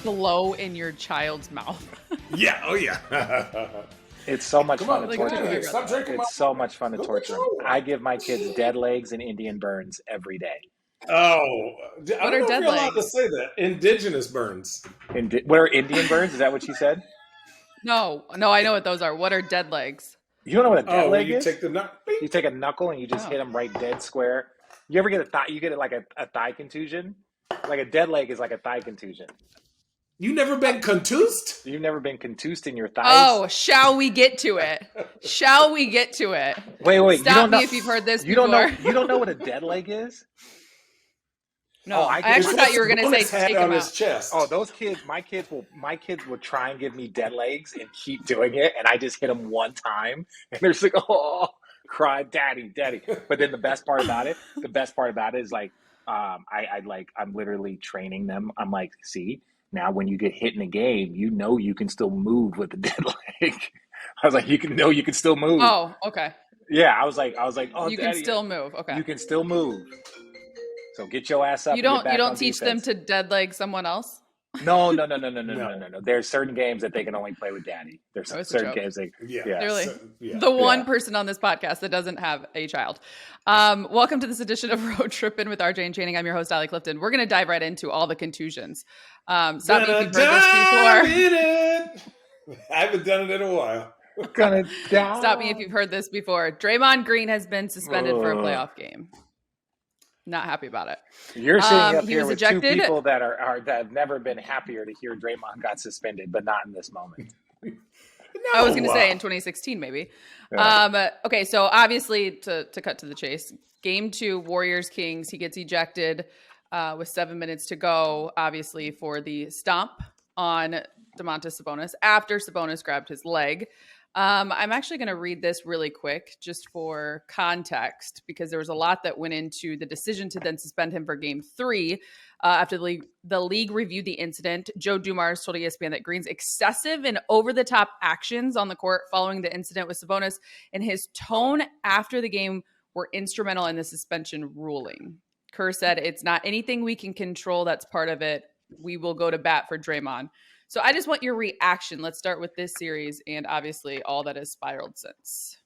blow in your child's mouth. Yeah. Oh, yeah. It's so much fun to Like, torture them. Stop drinking. It's so much fun to torture them. I give my kids dead legs and Indian burns every day. Oh, What are dead you're allowed to legs? say that. Indigenous burns. What are Indian burns? Is that what she said? No, I know what those are. What are dead legs? You don't know what a dead leg you is? take the You take a knuckle and you just hit them right dead square. You ever get a thigh? You get it like a thigh contusion? Like a dead leg is like a thigh contusion. You never been contused? You've never been contused in your thighs? Oh, shall we get to it? Shall we get to it? Wait. Stop me if you've heard this before. You don't know what a dead leg is? No, Oh, I actually thought you were going to say take on him his out. chest. Oh, those kids! My kids will try and give me dead legs and keep doing it, and I just hit them one time, and they're just like, oh, cry, daddy. But then the best part about it is like, I'm literally training them. I'm like, see, now when you get hit in a game, you can still move with the dead leg. I was like, you can still move. Oh, okay. Yeah, I was like, oh, you daddy, can still move. Okay. you can still move. So get your ass up. You and get don't back on teach defense. them to dead leg someone else? No. There's certain games that they can only play with daddy. There's Oh, it's a certain joke. games they Clearly. The one person on this podcast that doesn't have a child. Welcome to this edition of Road Trippin with RJ and Channing. I'm your host, Allie Clifton. We're going to dive right into all the contusions. Stop me if you've heard this before. I haven't done it in a while. gonna die. Stop me if you've heard this before. Draymond Green has been suspended for a playoff game. Not happy about it. You're sitting up he here was with ejected. two people that that have never been happier to hear Draymond got suspended, but not in this moment. I was going to say in 2016, maybe. Okay, so obviously, to cut to the chase, Game 2, Warriors-Kings, he gets ejected with 7 minutes to go, obviously, for the stomp on Domantas Sabonis after Sabonis grabbed his leg. I'm actually going to read this really quick just for context because there was a lot that went into the decision to then suspend him for Game 3 after the league reviewed the incident. Joe Dumars told ESPN that Green's excessive and over-the-top actions on the court following the incident with Sabonis and his tone after the game were instrumental in the suspension ruling. Kerr said, "It's not anything we can control. That's part of it. We will go to bat for Draymond." So I just want your reaction. Let's start with this series and obviously all that has spiraled since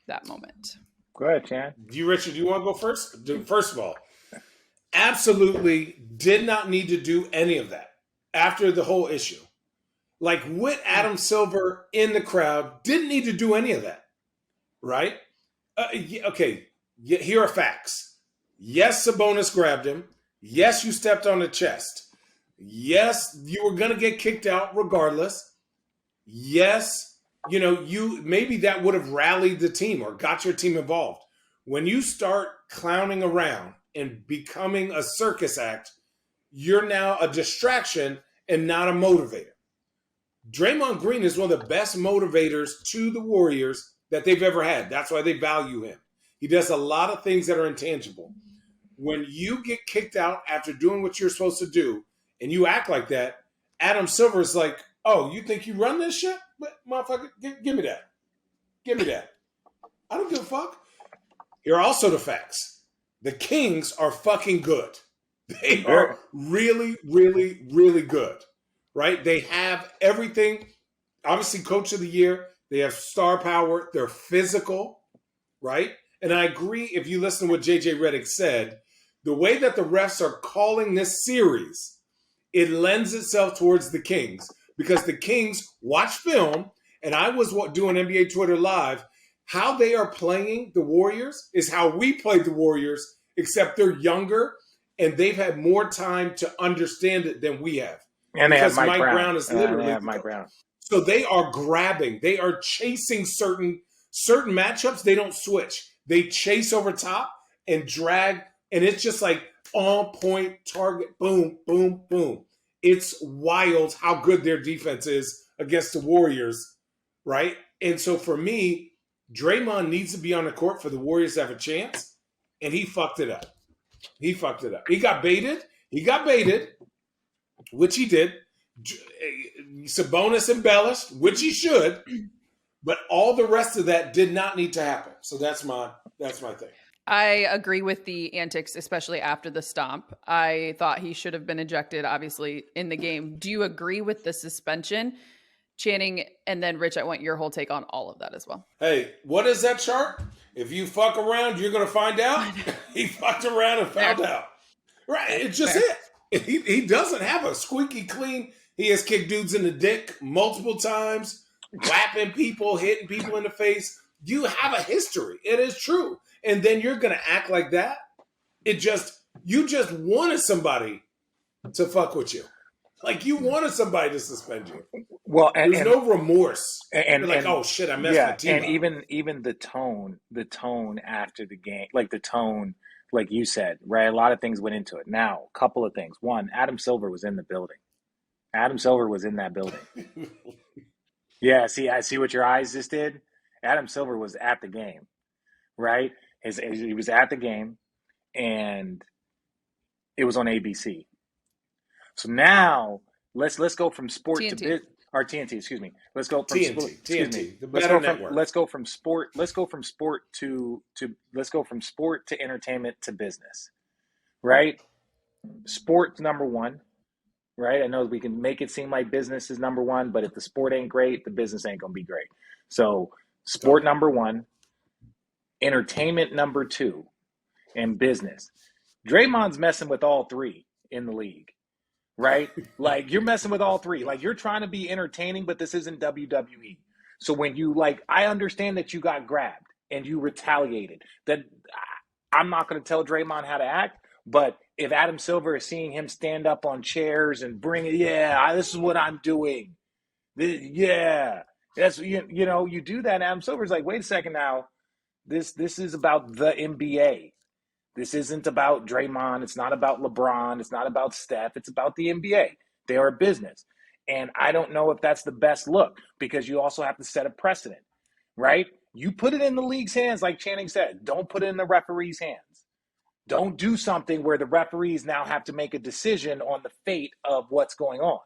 that moment. Go ahead, Chan. Richard, do you want to go first? First of all, absolutely did not need to do any of that after the whole issue. Like with Adam Silver in the crowd, didn't need to do any of that, right? Okay, here are facts. Yes, Sabonis grabbed him. Yes, you stepped on the chest. Yes, you were going to get kicked out regardless. Yes, you maybe that would have rallied the team or got your team involved. When you start clowning around and becoming a circus act, you're now a distraction and not a motivator. Draymond Green is one of the best motivators to the Warriors that they've ever had. That's why they value him. He does a lot of things that are intangible. When you get kicked out after doing what you're supposed to do, and you act like that, Adam Silver is like, oh, you think you run this shit? But motherfucker, give me that. Give me that. I don't give a fuck. Here are also the facts. The Kings are fucking good. They are really, really, really good. Right? They have everything. Obviously, coach of the year. They have star power. They're physical. Right? And I agree if you listen to what JJ Redick said, the way that the refs are calling this series, it lends itself towards the Kings because the Kings watch film, and I was doing NBA Twitter Live. How they are playing the Warriors is how we played the Warriors, except they're younger and they've had more time to understand it than we have. And they have because Mike Brown. Is literally they have Mike Brown. So they are grabbing. They are chasing certain matchups. They don't switch. They chase over top and drag, and it's just like on point, target, boom, boom, boom. It's wild how good their defense is against the Warriors, right? And so for me, Draymond needs to be on the court for the Warriors to have a chance, and he fucked it up. He got baited, which he did. Sabonis embellished, which he should, but all the rest of that did not need to happen. So that's my thing. I agree with the antics, especially after the stomp. I thought he should have been ejected, obviously, in the game. Do you agree with the suspension? Channing, and then Rich, I want your whole take on all of that as well. Hey, what is that chart? If you fuck around, you're going to find out. He fucked around and found out. Right, it's just it. He doesn't have a squeaky clean. He has kicked dudes in the dick multiple times, whapping people, hitting people in the face. You have a history. It is true. And then you're going to act like that? You just wanted somebody to fuck with you. Like you wanted somebody to suspend you. Well, there's no remorse. And you're like, oh shit, I messed my team up. And even the tone after the game, like the tone, like you said, right? A lot of things went into it. Now, a couple of things. One, Adam Silver was in the building. Adam Silver was in that building. Yeah, I see what your eyes just did. Adam Silver was at the game, right? He was at the game, and it was on ABC. So now let's go from sport TNT. to or TNT. Excuse me. Let's go from TNT. The better network. Let's go from sport to entertainment to business, right? Sport's number one, right? I know we can make it seem like business is number one, but if the sport ain't great, the business ain't gonna be great. So sport number one, entertainment number two, and business. Draymond's messing with all three in the league. Right? Like you're messing with all three. Like you're trying to be entertaining, but this isn't WWE. So when you I understand that you got grabbed and you retaliated. That I'm not going to tell Draymond how to act, but if Adam Silver is seeing him stand up on chairs and bring it, this is what I'm doing. That's you do that. And Adam Silver's like, wait a second now. This is about the NBA. This isn't about Draymond. It's not about LeBron. It's not about Steph. It's about the NBA. They are a business. And I don't know if that's the best look because you also have to set a precedent, right? You put it in the league's hands, like Channing said. Don't put it in the referee's hands. Don't do something where the referees now have to make a decision on the fate of what's going on.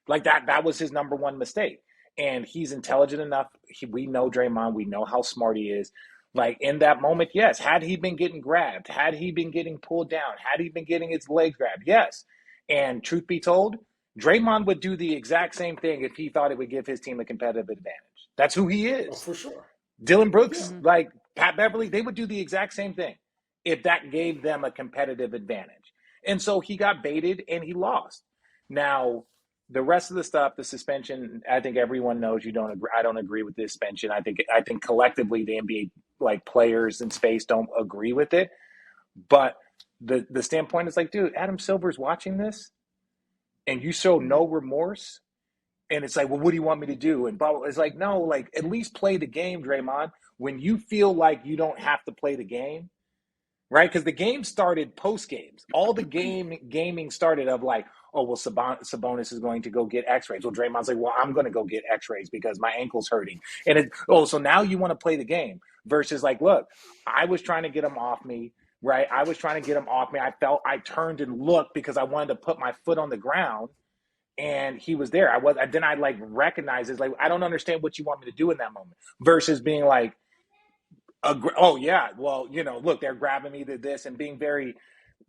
Like that was his number one mistake. And he's intelligent enough. We know Draymond. We know how smart he is. Like in that moment, yes. Had he been getting grabbed, had he been getting pulled down, had he been getting his legs grabbed, yes. And truth be told, Draymond would do the exact same thing if he thought it would give his team a competitive advantage. That's who he is. Oh, for sure. Dylan Brooks, like Pat Beverly, they would do the exact same thing if that gave them a competitive advantage. And so he got baited and he lost. Now, the rest of the stuff, the suspension, I think everyone knows you don't agree. I don't agree with the suspension. I think collectively the NBA players in space don't agree with it. But the standpoint is like, dude, Adam Silver's watching this and you show no remorse. And it's like, well, what do you want me to do? And blah, blah. It's like, no, at least play the game, Draymond. When you feel like you don't have to play the game, right? Because the game started post games. All the gaming started of oh, well, Sabonis is going to go get x-rays. Well, Draymond's like, well, I'm going to go get x-rays because my ankle's hurting. And so now you want to play the game versus look, I was trying to get him off me, right? I was trying to get him off me. I turned and looked because I wanted to put my foot on the ground and he was there. I recognized it. I don't understand what you want me to do in that moment versus being oh yeah, well, look, they're grabbing me to this and being very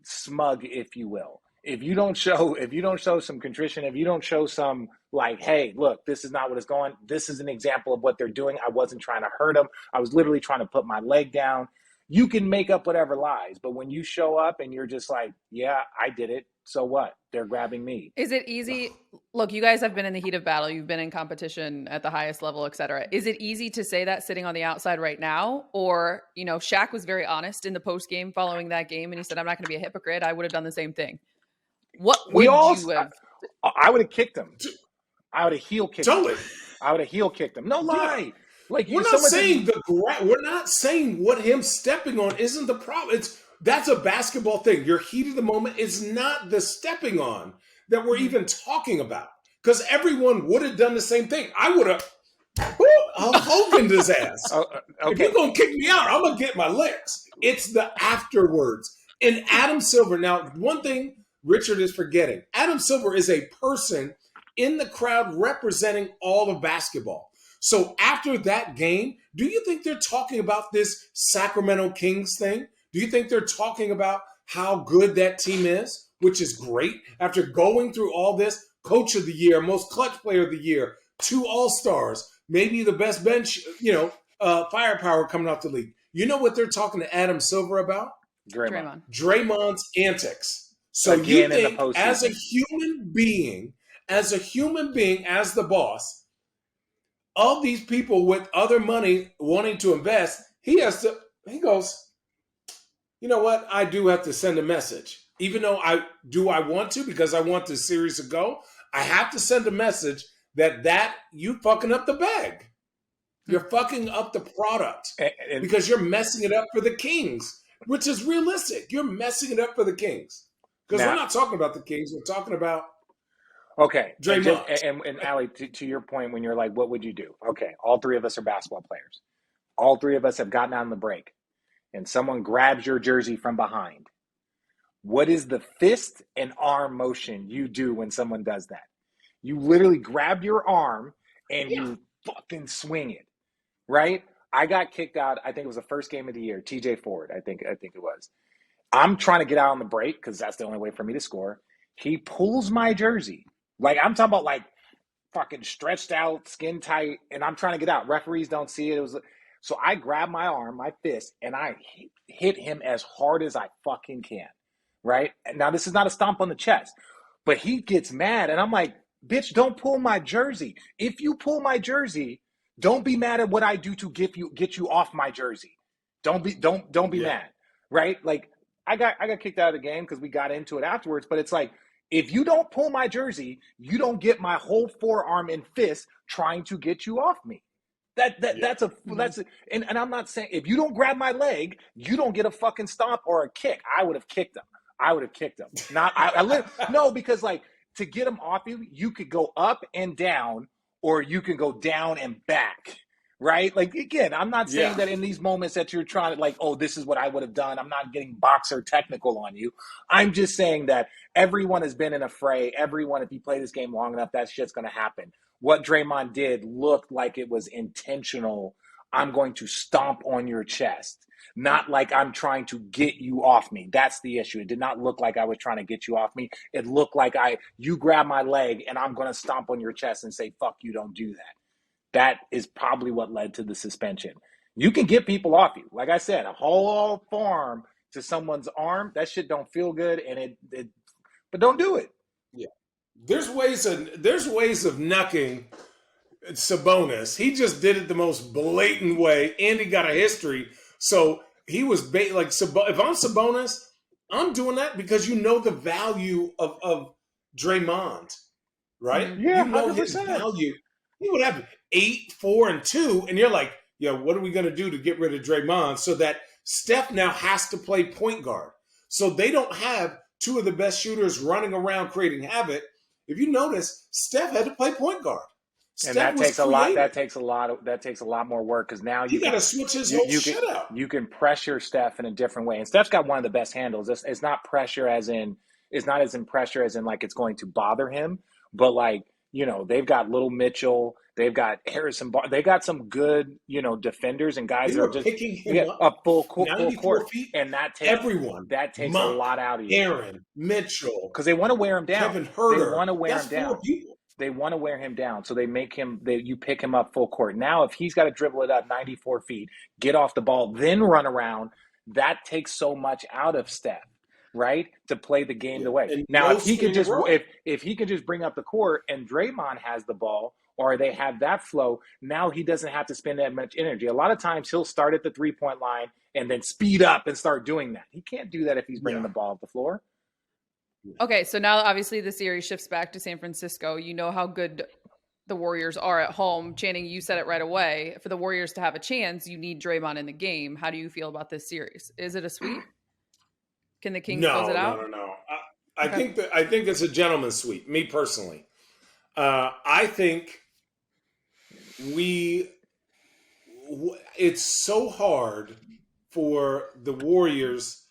smug, if you will. If you don't show some contrition, if you don't show some hey, look, this is not what it's going. This is an example of what they're doing. I wasn't trying to hurt them. I was literally trying to put my leg down. You can make up whatever lies, but when you show up and you're just yeah, I did it. So what? They're grabbing me. Is it easy? Look, you guys have been in the heat of battle. You've been in competition at the highest level, et cetera. Is it easy to say that sitting on the outside right now? Or, Shaq was very honest in the post game following that game. And he said, I'm not going to be a hypocrite. I would have done the same thing. What would you have? I would have kicked him. I would have heel kicked totally. him. I would have heel kicked him. No lie. Yeah. We're not saying what him stepping on isn't the problem. That's a basketball thing. Your heat of the moment is not the stepping on that we're even talking about. Because everyone would have done the same thing. I would have Hogan'd his ass. Okay. If you're going to kick me out, I'm going to get my licks. It's the afterwards. And Adam Silver, now, one thing Richard is forgetting. Adam Silver is a person in the crowd representing all of basketball. So after that game, do you think they're talking about this Sacramento Kings thing? Do you think they're talking about how good that team is, which is great? After going through all this, coach of the year, most clutch player of the year, 2 All-Stars, maybe the best bench, firepower coming off the league. You know what they're talking to Adam Silver about? Draymond's antics. So again, you think as a human being, as the boss, of these people with other money wanting to invest, he goes, you know what? I do have to send a message. Even though I want to, because I want this series to go, I have to send a message that you fucking up the bag. You're fucking up the product because you're messing it up for the Kings, which is realistic. You're messing it up for the Kings. Because we're not talking about the Kings. We're talking about Draymond. And Allie, to your point, when you're like, what would you do? Okay, all 3 of us are basketball players. All 3 of us have gotten out on the break, and someone grabs your jersey from behind. What is the fist and arm motion you do when someone does that? You literally grab your arm and you fucking swing it, right? I got kicked out. I think it was the first game of the year. TJ Ford, I think it was. I'm trying to get out on the break because that's the only way for me to score. He pulls my jersey. Like, I'm talking about like fucking stretched out, skin tight, and I'm trying to get out. Referees don't see it. So I grab my arm, my fist, and I hit him as hard as I fucking can, right? Now, this is not a stomp on the chest, but he gets mad, and I'm like, bitch, don't pull my jersey. If you pull my jersey, don't be mad at what I do to get you off my jersey. Don't be mad, right? Like, I got kicked out of the game because we got into it afterwards, but it's like, if you don't pull my jersey, you don't get my whole forearm and fist trying to get you off me. And I'm not saying, if you don't grab my leg, you don't get a fucking stomp or a kick. I would have kicked him. No, because like, to get him off you could go up and down, or you can go down and back, right? Like, again, I'm not saying that in these moments that you're trying to like, oh, this is what I would have done. I'm not getting boxer technical on you. I'm just saying that everyone has been in a fray. Everyone, if you play this game long enough, that shit's going to happen. What Draymond did looked like it was intentional. I'm going to stomp on your chest. Not like I'm trying to get you off me. That's the issue. It did not look like I was trying to get you off me. It looked like you grab my leg and I'm going to stomp on your chest and say, fuck you, don't do that. That is probably what led to the suspension. You can get people off you. Like I said, a whole forearm to someone's arm, that shit don't feel good, and but don't do it. Yeah. There's ways of knucking Sabonis. He just did it the most blatant way, and he got a history. So he was if I'm Sabonis, I'm doing that because you know the value of Draymond, right? Yeah, you know 100%. his value. He would have 8, 4, and 2, and you're like, what are we going to do to get rid of Draymond? So that Steph now has to play point guard. So they don't have 2 of the best shooters running around creating havoc. If you notice, Steph had to play point guard. And that takes a lot. That takes a lot more work because now you got to switch his whole shit out. You can pressure Steph in a different way, and Steph's got one of the best handles. It's not pressure as in pressure as in like it's going to bother him, but like they've got Little Mitchell, they've got Harrison Barnes, they got some good defenders and guys that are just picking him up full court, feet, and that takes everyone. That takes Monk, a lot out of you. Aaron Mitchell, because they want to wear him down. Kevin Huerter, they want to wear him down. They want to wear him down, so you pick him up full court. Now, if he's got to dribble it up 94 feet, get off the ball, then run around, that takes so much out of Steph, right? To play the game the way. And now, if he can just bring up the court and Draymond has the ball, or they have that flow, now he doesn't have to spend that much energy. A lot of times he'll start at the 3-point line and then speed up and start doing that. He can't do that if he's bringing the ball up the floor. Okay, so now obviously the series shifts back to San Francisco. You know how good the Warriors are at home. Channing, you said it right away. For the Warriors to have a chance, you need Draymond in the game. How do you feel about this series? Is it a sweep? Can the Kings close it out? No. I think it's a gentleman's sweep, me personally. I think it's so hard for the Warriors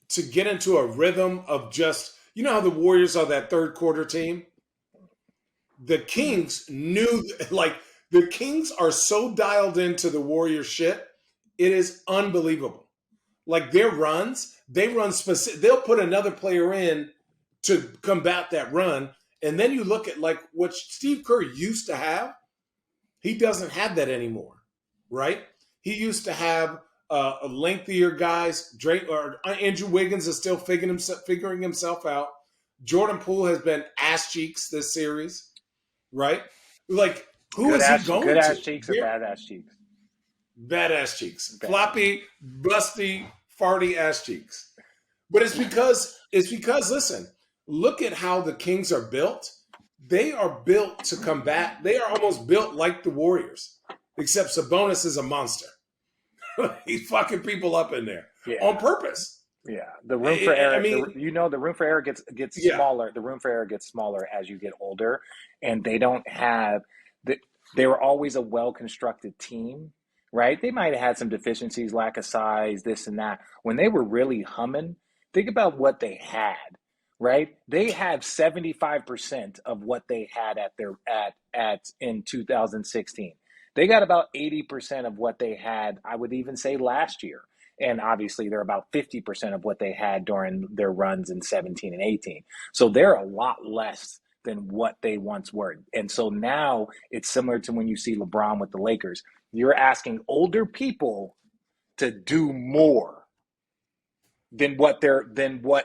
to get into a rhythm of just, how the Warriors are that third quarter team? The Kings knew, The Kings are so dialed into the Warriors shit. It is unbelievable. Like their runs, they run specific. They'll put another player in to combat that run. And then you look at like what Steve Kerr used to have. He doesn't have that anymore, right? He used to have a lengthier guys. Andrew Wiggins is still figuring himself out. Jordan Poole has been ass cheeks this series, right? Like, who is he going to? Good ass cheeks or bad ass cheeks? Bad ass cheeks. Floppy, busty, farty ass cheeks. But it's because listen, look at how the Kings are built. They are built to combat. They are almost built like the Warriors, except Sabonis is a monster. He's fucking people up in there on purpose. Yeah, the room for error. The room for error gets smaller. The room for error gets smaller as you get older, and they don't have. They were always a well-constructed team, right? They might have had some deficiencies, lack of size, this and that. When they were really humming, think about what they had, right? They had 75% of what they had in 2016. They got about 80% of what they had, I would even say, last year. And obviously, they're about 50% of what they had during their runs in 17 and 18. So they're a lot less than what they once were. And so now it's similar to when you see LeBron with the Lakers. You're asking older people to do more than what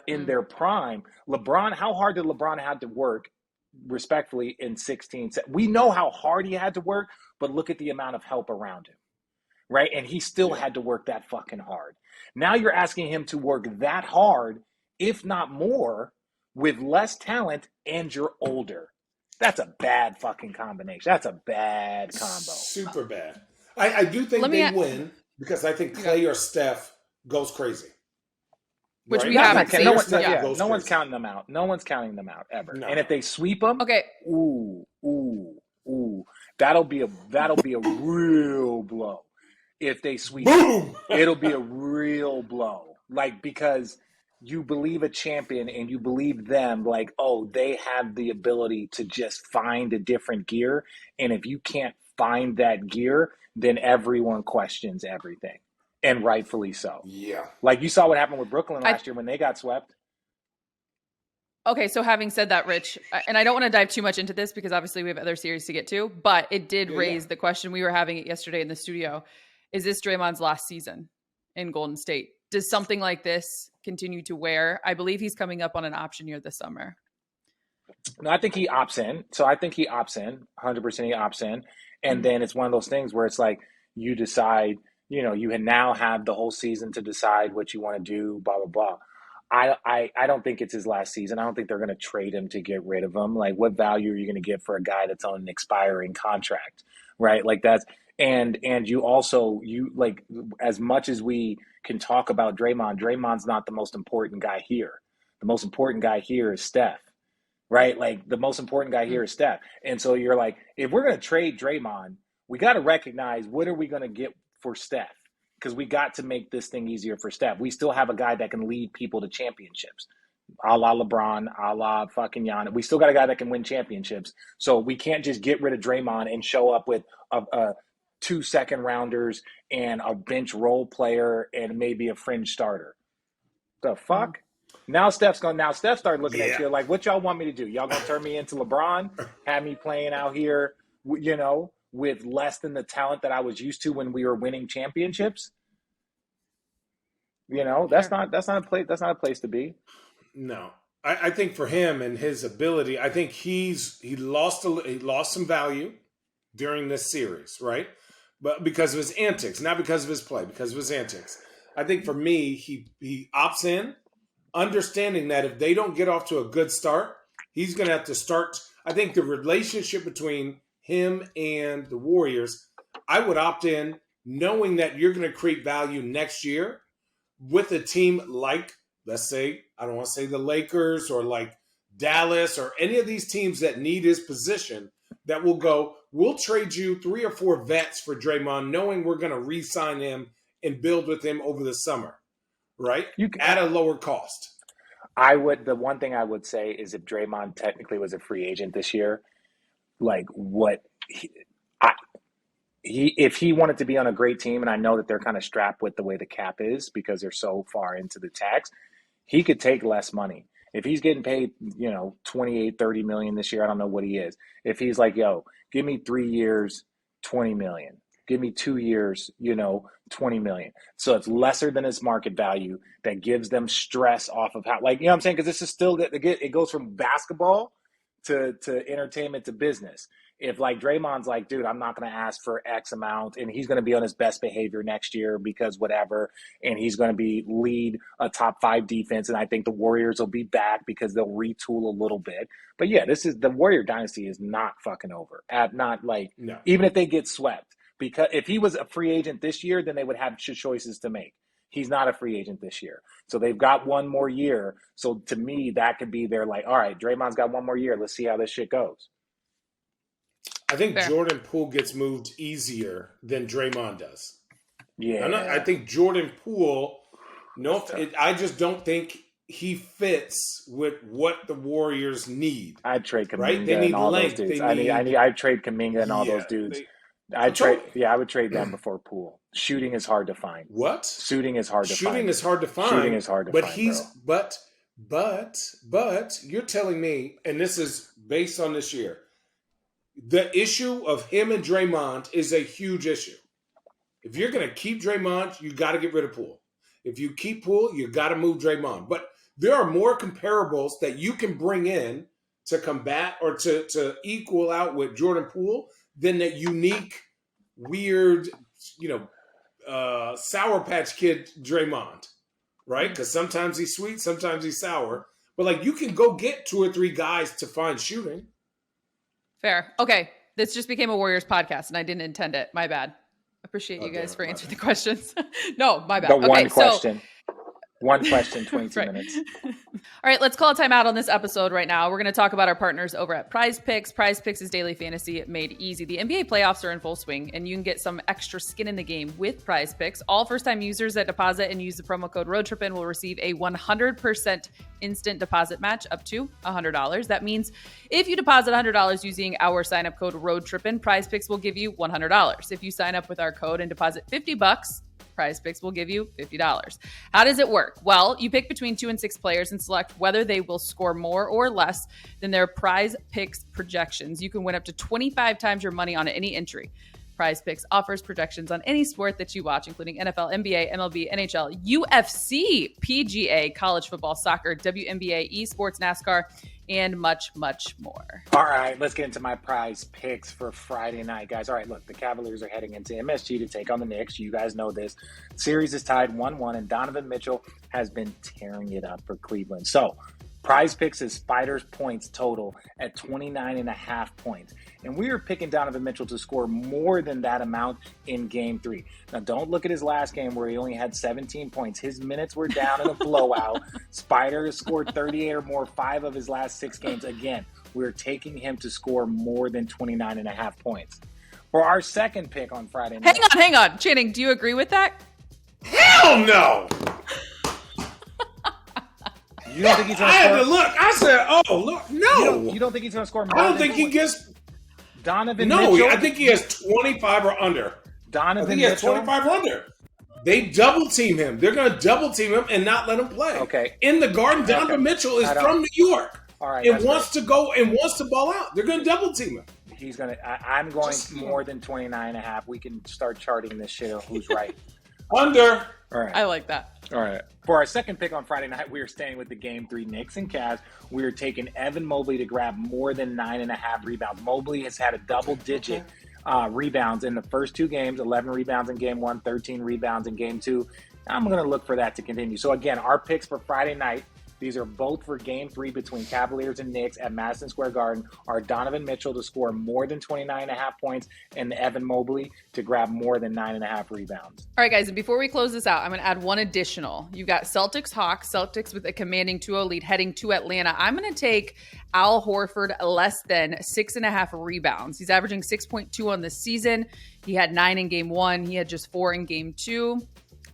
in their prime. LeBron, how hard did LeBron have to work, respectfully, in 16? We know how hard he had to work, but look at the amount of help around him, right? And he still had to work that fucking hard. Now you're asking him to work that hard, if not more, with less talent, and you're older. That's a bad fucking combination. That's a bad combo. Super bad. I do think they win because I think Clay or Steph goes crazy. Which we haven't seen. No one's counting them out. No one's counting them out ever. No. And if they sweep them, that'll be a real blow. If they sweep them, it'll be a real blow. Like, because you believe a champion and you believe them, like, oh, they have the ability to just find a different gear. And if you can't find that gear, then everyone questions everything. And rightfully so. Yeah. Like you saw what happened with Brooklyn last year when they got swept. Okay, so having said that, Rich, and I don't want to dive too much into this because obviously we have other series to get to, but it did raise the question. We were having it yesterday in the studio. Is this Draymond's last season in Golden State? Does something like this continue to wear? I believe he's coming up on an option year this summer. No, I think he opts in. So I think he opts in. 100% he opts in. And then it's one of those things where it's like you decide, you now have the whole season to decide what you want to do, blah, blah, blah. I don't think it's his last season. I don't think they're going to trade him to get rid of him. Like, what value are you going to get for a guy that's on an expiring contract, right? Like that's and you also like, as much as we can talk about Draymond's not the most important guy here. The most important guy here is Steph, right? Like the most important guy here is Steph. And so you're like, if we're going to trade Draymond, we got to recognize what are we going to get for Steph? Because we got to make this thing easier for Steph. We still have a guy that can lead people to championships, a la LeBron, a la fucking Giannis. We still got a guy that can win championships. So we can't just get rid of Draymond and show up with 2 second rounders and a bench role player and maybe a fringe starter. The fuck? Now Steph started looking at you like, what y'all want me to do? Y'all gonna turn me into LeBron? Have me playing out here, with less than the talent that I was used to when we were winning championships? That's not a place to be. No. I think for him and his ability, I think he lost some value during this series, right? But because of his antics, not because of his play, because of his antics. I think for me, he opts in, understanding that if they don't get off to a good start, he's going to have to start. I think the relationship between him and the Warriors, I would opt in knowing that you're going to create value next year with a team like, let's say, I don't want to say the Lakers or like Dallas or any of these teams that need his position, that will go, we'll trade you 3 or 4 vets for Draymond, knowing we're going to re-sign him and build with him over the summer, right? At a lower cost. The one thing I would say is if Draymond technically was a free agent this year, like if he wanted to be on a great team, and I know that they're kind of strapped with the way the cap is because they're so far into the tax, he could take less money. If he's getting paid, 28, 30 million this year, I don't know what he is. If he's like, yo, give me 3 years, 20 million. Give me 2 years, 20 million. So it's lesser than his market value that gives them stress off of how, like, you know what I'm saying? Because this is still, it goes from basketball to entertainment to business. If like Draymond's like, dude, I'm not going to ask for X amount, and he's going to be on his best behavior next year because whatever, and he's going to be lead a top 5 defense, and I think the Warriors will be back because they'll retool a little bit. But yeah, this is the Warrior dynasty is not fucking over. No. Even if they get swept, because if he was a free agent this year, then they would have choices to make. He's not a free agent this year. So they've got one more year. So to me, that could be their like, all right, Draymond's got one more year. Let's see how this shit goes. I think Fair. Jordan Poole gets moved easier than Draymond does. Yeah. I think Jordan Poole, I just don't think he fits with what the Warriors need. I'd trade Kuminga Right? They need and all length. those dudes. They I'd trade Kuminga and all those dudes. I would trade them before Poole. Shooting is hard to find. What? Shooting is hard to find. Shooting is hard to find. Shooting is hard to but find, he's bro. but you're telling me, and this is based on this year, the issue of him and Draymond is a huge issue. If you're going to keep Draymond, you got to get rid of Poole. If you keep Poole, you got to move Draymond. But there are more comparables that you can bring in to combat or to equal out with Jordan Poole than that unique, weird, Sour Patch Kid Draymond, right? Because sometimes he's sweet, sometimes he's sour. But like you can go get 2 or 3 guys to find shooting. Fair. Okay. This just became a Warriors podcast and I didn't intend it. My bad. Appreciate you guys for answering the questions. No, my bad. The Okay, one question. One question, 22 Right. minutes. All right, let's call a timeout on this episode right now. We're going to talk about our partners over at Prize Picks. Prize Picks is daily fantasy made easy. The NBA playoffs are in full swing, and you can get some extra skin in the game with Prize Picks. All first-time users that deposit and use the promo code Road Trippin will receive a 100% instant deposit match up to $100. That means if you deposit $100 using our sign-up code Road Trippin, Prize Picks will give you $100. If you sign up with our code and deposit $50, Prize Picks will give you $50. How does it work? Well, you pick between 2 and 6 players and select whether they will score more or less than their Prize Picks projections. You can win up to 25 times your money on any entry. Prize Picks offers projections on any sport that you watch, including NFL, NBA, MLB, NHL, UFC, PGA, college football, soccer, WNBA, esports, NASCAR, and much, much more. All right, let's get into my Prize Picks for Friday night, guys. All right, look, the Cavaliers are heading into MSG to take on the Knicks. You guys know this. Series is tied 1-1, and Donovan Mitchell has been tearing it up for Cleveland. So, Prize Picks is Spiders points total at 29.5 points. And we are picking Donovan Mitchell to score more than that amount in Game 3. Now, don't look at his last game where he only had 17 points. His minutes were down in a blowout. Spiders scored 38 or more 5 of his last 6 games. Again, we're taking him to score more than 29.5 points. For our second pick on Friday night. Hang on. Channing, do you agree with that? Hell no! You don't think he's going to I score? had to look. I said, "Oh, look, no." You don't think he's going to score more? I don't think he gets. Donovan No, Mitchell. I think he has 25 or under. Donovan I think he has Mitchell. 25 or under. They double team him. They're going to double team him and not let him play. Okay. In the Garden, Donovan Mitchell is from New York. All right. And wants to go and wants to ball out. They're going to double team him. He's going to. I'm going more than 29.5. We can start charting this shit of who's right. Under. All right. I like that. All right. For our second pick on Friday night, we are staying with the Game 3 Knicks and Cavs. We are taking Evan Mobley to grab more than 9.5 rebounds. Mobley has had a double-digit rebounds in the first 2 games, 11 rebounds in Game 1, 13 rebounds in Game 2. I'm going to look for that to continue. So, again, our picks for Friday night, these are both for Game 3 between Cavaliers and Knicks at Madison Square Garden, are Donovan Mitchell to score more than 29.5 points and Evan Mobley to grab more than 9.5 rebounds. All right, guys, and before we close this out, I'm going to add one additional. You've got Celtics-Hawks, Celtics with a commanding 2-0 lead heading to Atlanta. I'm going to take Al Horford less than 6.5 rebounds. He's averaging 6.2 on the season. He had 9 in Game 1. He had just 4 in Game 2.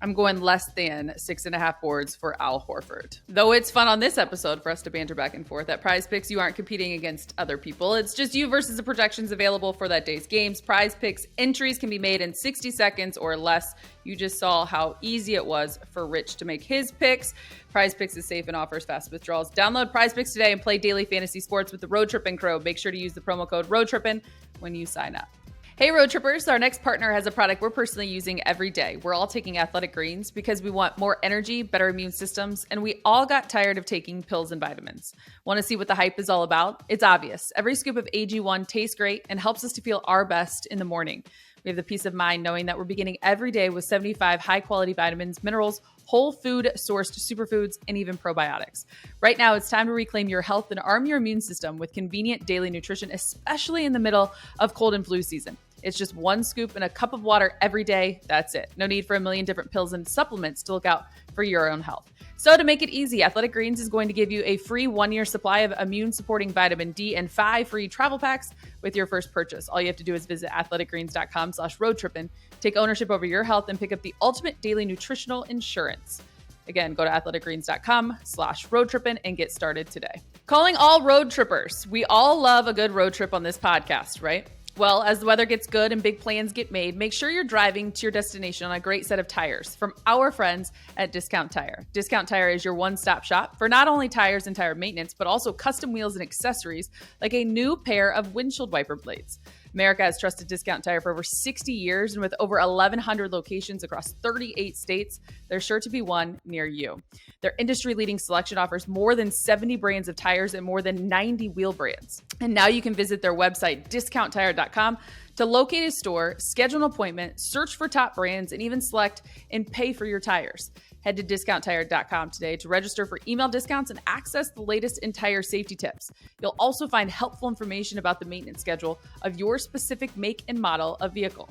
I'm going less than 6.5 boards for Al Horford. Though it's fun on this episode for us to banter back and forth. At Prize Picks, you aren't competing against other people. It's just you versus the projections available for that day's games. Prize Picks entries can be made in 60 seconds or less. You just saw how easy it was for Rich to make his picks. Prize Picks is safe and offers fast withdrawals. Download Prize Picks today and play daily fantasy sports with the Road Trippin crew. Make sure to use the promo code Road Trippin when you sign up. Hey Road Trippers, our next partner has a product we're personally using every day. We're all taking Athletic Greens because we want more energy, better immune systems, and we all got tired of taking pills and vitamins. Want to see what the hype is all about? It's obvious. Every scoop of AG1 tastes great and helps us to feel our best in the morning. We have the peace of mind knowing that we're beginning every day with 75 high-quality vitamins, minerals, whole food sourced superfoods, and even probiotics. Right now, it's time to reclaim your health and arm your immune system with convenient daily nutrition, especially in the middle of cold and flu season. It's just one scoop and a cup of water every day. That's it. No need for a million different pills and supplements to look out for your own health. So to make it easy, Athletic Greens is going to give you a free 1-year supply of immune-supporting vitamin D and 5 free travel packs with your first purchase. All you have to do is visit athleticgreens.com/roadtrippin, take ownership over your health, and pick up the ultimate daily nutritional insurance. Again, go to athleticgreens.com/roadtrippin and get started today. Calling all road trippers. We all love a good road trip on this podcast, right? Well, as the weather gets good and big plans get made, make sure you're driving to your destination on a great set of tires from our friends at Discount Tire. Discount Tire is your one-stop shop for not only tires and tire maintenance, but also custom wheels and accessories like a new pair of windshield wiper blades. America has trusted Discount Tire for over 60 years, and with over 1,100 locations across 38 states, there's sure to be one near you. Their industry-leading selection offers more than 70 brands of tires and more than 90 wheel brands. And now you can visit their website, discounttire.com, to locate a store, schedule an appointment, search for top brands, and even select and pay for your tires. Head to discounttire.com today to register for email discounts and access the latest in tire safety tips. You'll also find helpful information about the maintenance schedule of your specific make and model of vehicle.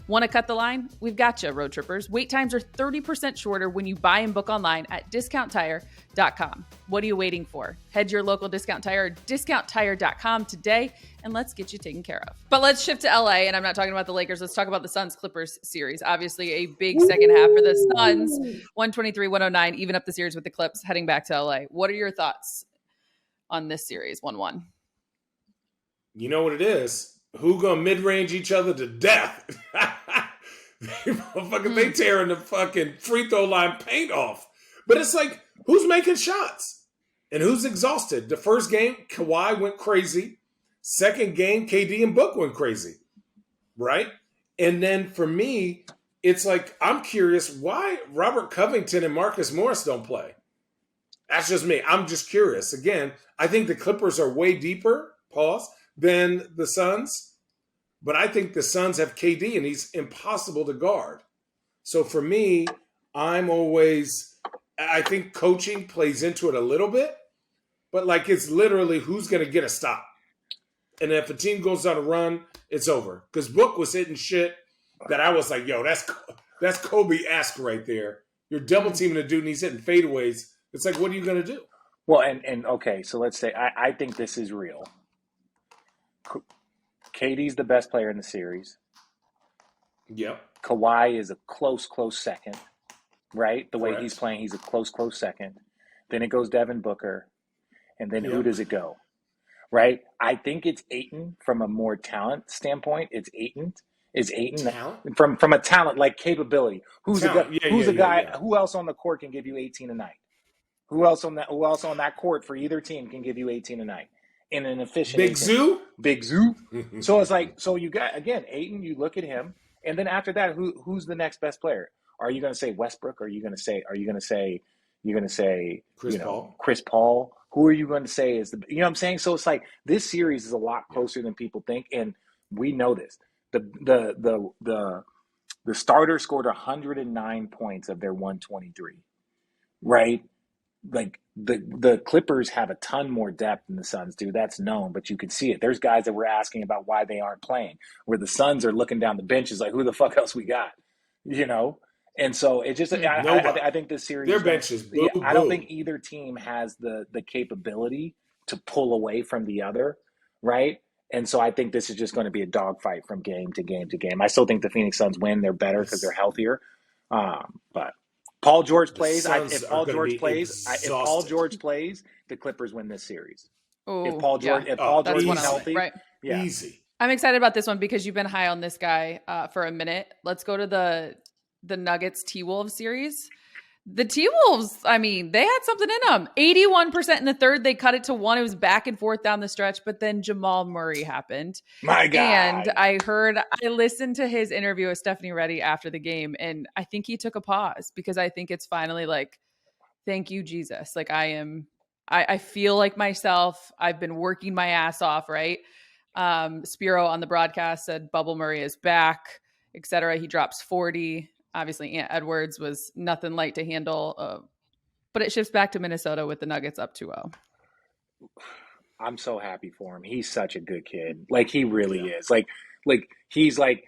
Want to cut the line? We've got you, road trippers. Wait times are 30% shorter when you buy and book online at discounttire.com. What are you waiting for? Head to your local Discount Tire or discounttire.com today, and let's get you taken care of. But let's shift to LA, and I'm not talking about the Lakers. Let's talk about the Suns-Clippers series. Obviously, a big second half for the Suns. 123-109, even up the series with the Clips, heading back to LA. What are your thoughts on this series, 1-1? You know what it is? Who gonna mid-range each other to death? They tearing the fucking free throw line paint off. But it's like, who's making shots? And who's exhausted? The first game, Kawhi went crazy. Second game, KD and Book went crazy. Right? And then for me, it's like, I'm curious why Robert Covington and Marcus Morris don't play. That's just me. I'm just curious. Again, I think the Clippers are way deeper, than the Suns. But I think the Suns have KD, and he's impossible to guard. So for me, I think coaching plays into it a little bit. But like, it's literally who's going to get a stop. And if a team goes on a run, it's over. Because Book was hitting shit that I was like, yo, that's Kobe-esque right there. You're double teaming a dude and he's hitting fadeaways. It's like, what are you going to do? Well, and okay, so let's say I think this is real. KD's the best player in the series. Yep. Kawhi is a close second, right? The way Correct. he's playing, he's a close second. Then it goes Devin Booker. And then who does it go? Right? I think it's Ayton from a more talent standpoint. It's Ayton. Is Ayton talent? From a talent, like capability. Who's a guy? Yeah. Who else on the court can give you 18 a night? Who else on that court for either team can give you 18 a night? In an efficient Big Zoo? Big Zoo. So it's like, so you got, again, Ayton, you look at him, and then after that, who's the next best player? Are you going to say Westbrook? Or are you going to say Chris Paul? Who are you going to say is the, you know what I'm saying? So it's like, this series is a lot closer than people think. And we know this. The starter scored 109 points of their 123, right? Like the Clippers have a ton more depth than the Suns do. That's known, but you can see it. There's guys that were asking about why they aren't playing, where the Suns are looking down the benches like, who the fuck else we got, you know? And so it just, I think this series, their benches, I don't think either team has the capability to pull away from the other, right? And so I think this is just going to be a dogfight from game to game to game. I still think the Phoenix Suns win. They're better because they're healthier. But Paul George plays. Suns If are Paul gonna George be plays, the Clippers win this series. If Oh, Paul George, yeah. if Paul That's George one is element, healthy, right? yeah, Easy. I'm excited about this one because you've been high on this guy for a minute. Let's go to the Nuggets T-Wolves series. The T-Wolves, I mean, they had something in them. 81% in the third. They cut it to 1. It was back and forth down the stretch, but then Jamal Murray happened. my And God. I listened to his interview with Stephanie Reddy after the game, and I think he took a pause because I think it's finally like, thank you, Jesus. Like I feel like myself. I've been working my ass off, right? Spiro on the broadcast said Bubble Murray is back, etc. He drops 40. Obviously, Ant Edwards was nothing light to handle, but it shifts back to Minnesota with the Nuggets up 2-0. I'm so happy for him. He's such a good kid. Like he really is. Like he's like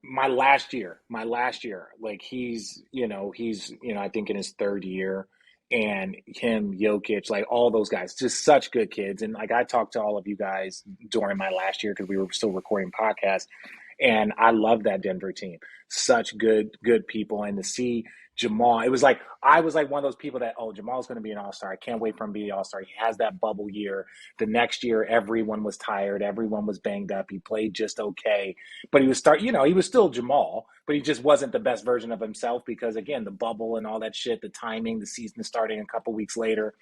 my last year. Like he's I think in his third year, and him, Jokic, like all those guys, just such good kids. And like I talked to all of you guys during my last year because we were still recording podcasts, and I love that Denver team. Such good people, and to see Jamal, I was like one of those people that, oh, Jamal's going to be an all-star. I can't wait for him to be an all-star. He has that bubble year. The next year, everyone was tired. Everyone was banged up. He played just okay, but he was he was still Jamal, but he just wasn't the best version of himself because, again, the bubble and all that shit, the timing, the season starting a couple weeks later.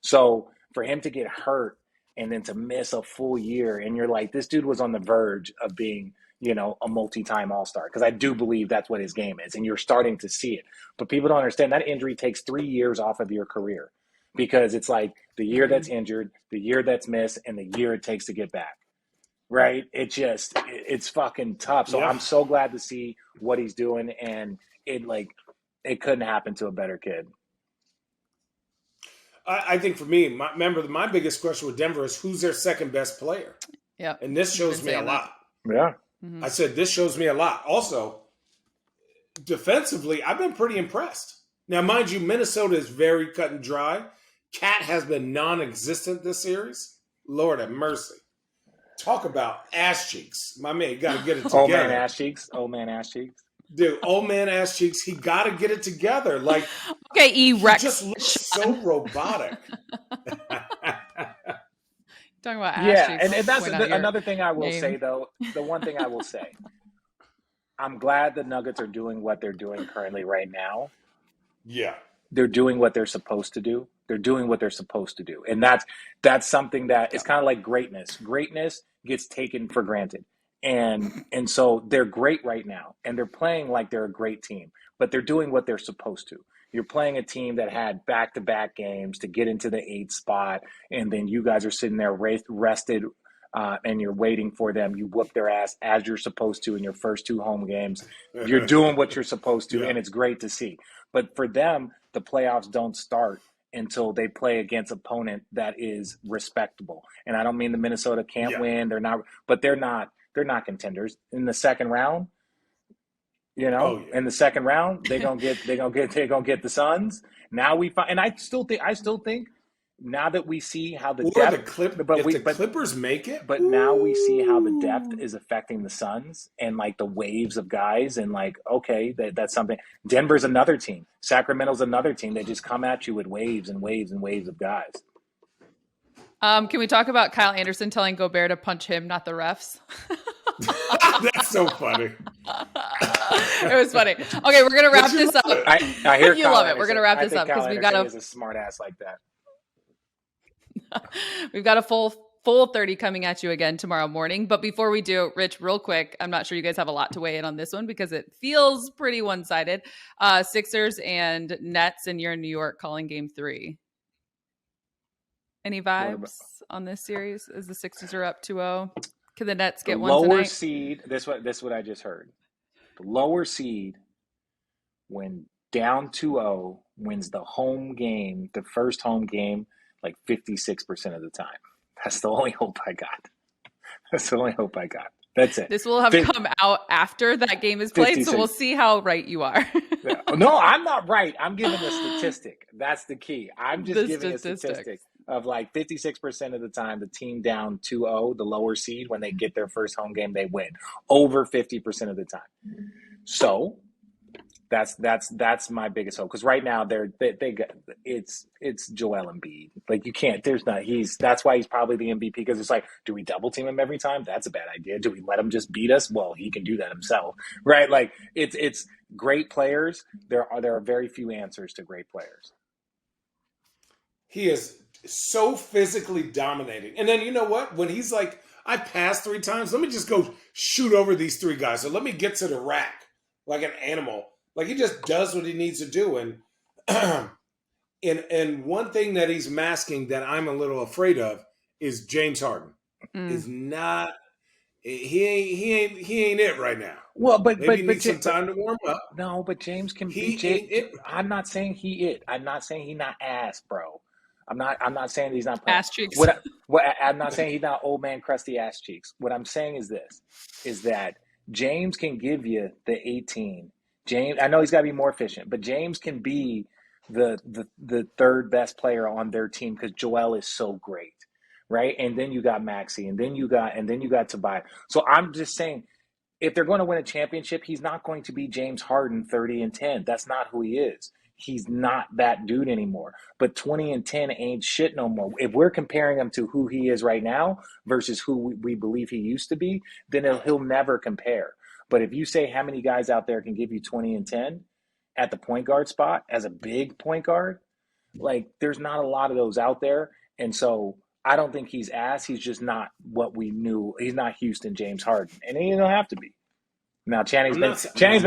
So for him to get hurt and then to miss a full year, and you're like, this dude was on the verge of being a multi-time all-star, because I do believe that's what his game is, and you're starting to see it. But people don't understand that injury takes 3 years off of your career, because it's like the year that's injured, the year that's missed, and the year it takes to get back. Right? It's fucking tough. So Yeah. I'm so glad to see what he's doing, and it couldn't happen to a better kid. I think for me, my biggest question with Denver is who's their second best player? Yeah. And this shows me a lot. Yeah. I said, this shows me a lot. Also, defensively, I've been pretty impressed. Now, mind you, Minnesota is very cut and dry. Cat has been non-existent this series. Lord have mercy. Talk about ass cheeks. My man, you got to get it together. Old man ass cheeks. Dude, old man ass cheeks. He got to get it together. Like, okay, he just looks so robotic. Talking about ass yeah, cheeks. and that's another thing I will say, though. The one thing I will say, I'm glad the Nuggets are doing what they're doing currently right now. Yeah. They're doing what they're supposed to do. And that's something that it's kind of like greatness. Greatness gets taken for granted. And so they're great right now, and they're playing like they're a great team, but they're doing what they're supposed to. You're playing a team that had back-to-back games to get into the 8th spot, and then you guys are sitting there rested, and you're waiting for them. You whoop their ass as you're supposed to in your first 2 home games. You're doing what you're supposed to, and it's great to see. But for them, the playoffs don't start until they play against an opponent that is respectable. And I don't mean the Minnesota can't win. They're not, but they're not contenders in the second round. In the second round, they're gonna get the Suns. Now we find, and I still think now that we see how the Clippers make it, but now we see how the depth is affecting the Suns and like the waves of guys, and like, okay, that's something. Denver's another team. Sacramento's another team. They just come at you with waves and waves and waves of guys. Can we talk about Kyle Anderson telling Gobert to punch him, not the refs? That's so funny. It was funny. Okay, we're gonna wrap this up. I hear you Kyle love it. Anderson. We're gonna wrap this up because we've got a smart ass like that. We've got a full 30 coming at you again tomorrow morning. But before we do, Rich, real quick, I'm not sure you guys have a lot to weigh in on this one because it feels pretty one-sided. Sixers and Nets, and you're in New York calling game 3. Any vibes on this series as the Sixers are up 2-0? Can the Nets get one tonight? Lower seed, this is what I just heard. The lower seed, when down 2-0, wins the home game, the first home game, like 56% of the time. That's the only hope I got. That's it. This will have come out after that game is played, 56. so we'll see how right you are. Yeah. No, I'm not right. I'm giving a statistic. That's the key. I'm just giving a statistic of like 56% of the time, the team down 2-0, the lower seed, when they get their first home game, they win. Over 50% of the time. So That's my biggest hope, because right now they got it's Joel Embiid. Like, you can't. There's not. That's why he's probably the MVP, because it's like, do we double team him every time? That's a bad idea. Do we let him just beat us? Well, he can do that himself, right? Like, it's great players. There are very few answers to great players. He is so physically dominating, and then you know what? When he's like, I passed 3 times. Let me just go shoot over these 3 guys. So let me get to the rack like an animal. Like, he just does what he needs to do. And and one thing that he's masking that I'm a little afraid of is James Harden. Is not he ain't it right now. Well, but Maybe he needs some time to warm up. No, but James can be. I'm not saying I'm not saying he not ass, bro. I'm not saying he's not playing. Ass cheeks. I'm not saying he's not old man crusty ass cheeks. What I'm saying is that James can give you the 18. James, I know he's got to be more efficient, but James can be the third best player on their team, because Joel is so great, right? And then you got Maxey, and then you got Tobias. So I'm just saying, if they're going to win a championship, he's not going to be James Harden 30 and 10. That's not who he is. He's not that dude anymore. But 20 and 10 ain't shit no more. If we're comparing him to who he is right now versus who we believe he used to be, then he'll never compare. But if you say how many guys out there can give you 20 and 10 at the point guard spot as a big point guard, like, there's not a lot of those out there. And so I don't think he's ass. He's just not what we knew. He's not Houston James Harden. And he don't have to be. Now, Channing's been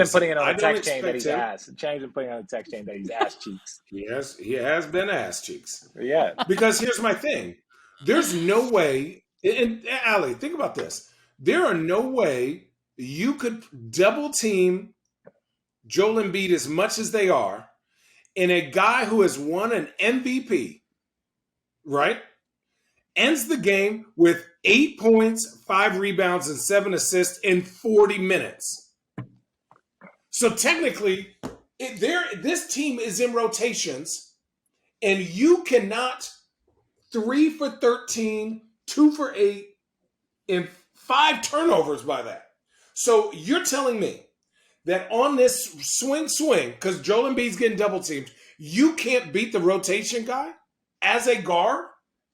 putting it on the text chain that he's ass. Channing's been putting it on the text chain that he's ass cheeks. He has been ass cheeks. Yeah. Because here's my thing. There's no way, and Ali, think about this. There are no way you could double team Joel Embiid as much as they are, and a guy who has won an MVP, right, ends the game with 8 points, 5 rebounds, and 7 assists in 40 minutes. So technically, this team is in rotations, and you cannot 3 for 13, 2 for 8, and 5 turnovers by that. So you're telling me that on this swing, because Joel Embiid's getting double teamed, you can't beat the rotation guy as a guard,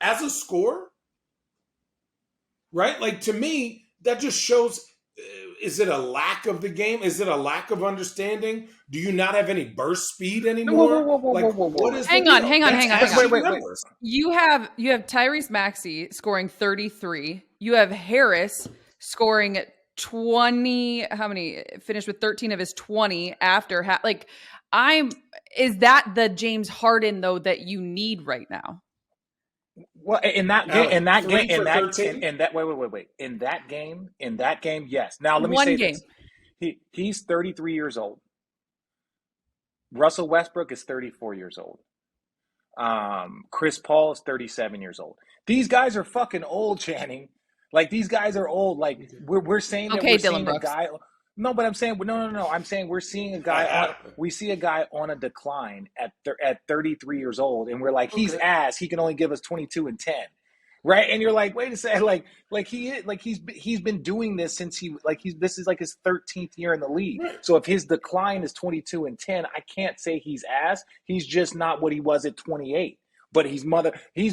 as a scorer? Right? Like, to me, that just shows, is it a lack of the game? Is it a lack of understanding? Do you not have any burst speed anymore? What is hang on. Wait. You have Tyrese Maxey scoring 33. You have Harris scoring 20. How many? Finished with 13 of his 20 after. Is that the James Harden though that you need right now? Well, in that game, yes. Now let me say this. He's 33 years old. Russell Westbrook is 34 years old. Chris Paul is 37 years old. These guys are fucking old, Channing. Like, these guys are old. Like, we're saying that we're seeing a guy. No, but I'm saying no. I'm saying we're seeing a guy. We see a guy on a decline at 33 years old, and we're like, he's ass. He can only give us 22 and 10, right? And you're like, wait a second, he's been doing this since this is like his 13th year in the league. Right. So if his decline is 22 and 10, I can't say he's ass. He's just not what he was at 28. But he's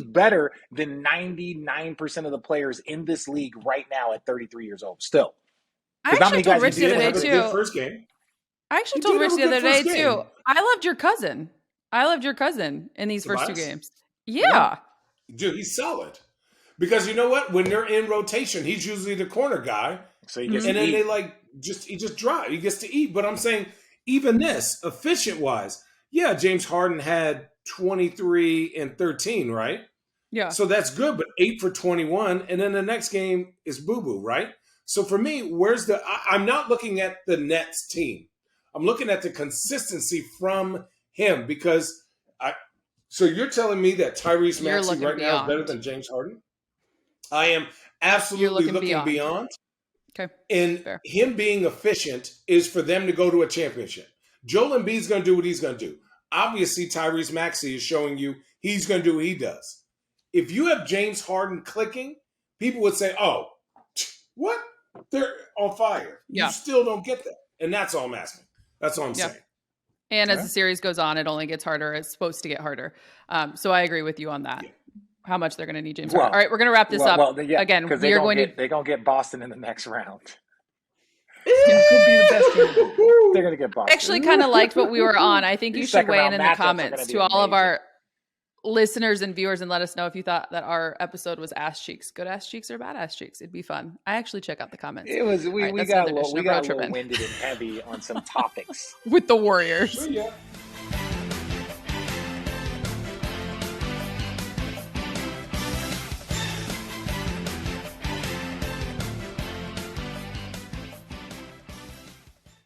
better than 99% of the players in this league right now at 33 years old. Still. I actually told Rich the other day too. First game. I actually told Rich the other day too. I loved your cousin. In these first 2 games. Yeah. Dude, he's solid. Because you know what? When they're in rotation, he's usually the corner guy. So he gets and to then eat. he just drives. He gets to eat. But I'm saying, even this, efficient wise, yeah, James Harden had 23 and 13, right? Yeah. So that's good, but 8 for 21, and then the next game is boo-boo, right? So for me, I'm not looking at the Nets team. I'm looking at the consistency from him, because so you're telling me that Tyrese Maxey right now is better than James Harden? I am absolutely looking beyond. Okay. And fair. Him being efficient is for them to go to a championship. Joel Embiid's going to do what he's going to do. Obviously, Tyrese Maxey is showing you he's going to do what he does. If you have James Harden clicking, people would say, oh, what? They're on fire. Yeah. You still don't get that. And that's all I'm asking. That's all I'm saying. And as the series goes on, it only gets harder. It's supposed to get harder. So I agree with you on that. Yeah. How much they're going to need James Harden. All right, we're going to wrap this up. Again, because they're going to get Boston in the next round. It could be the best team. They're going to get Boston. I actually kind of liked what we were on. I think you should weigh in the comments to all of our listeners and viewers and let us know if you thought that our episode was ass cheeks, good ass cheeks, or bad ass cheeks. It'd be fun. I actually check out the comments. It was we got a little winded and heavy on some topics with the Warriors. Yeah.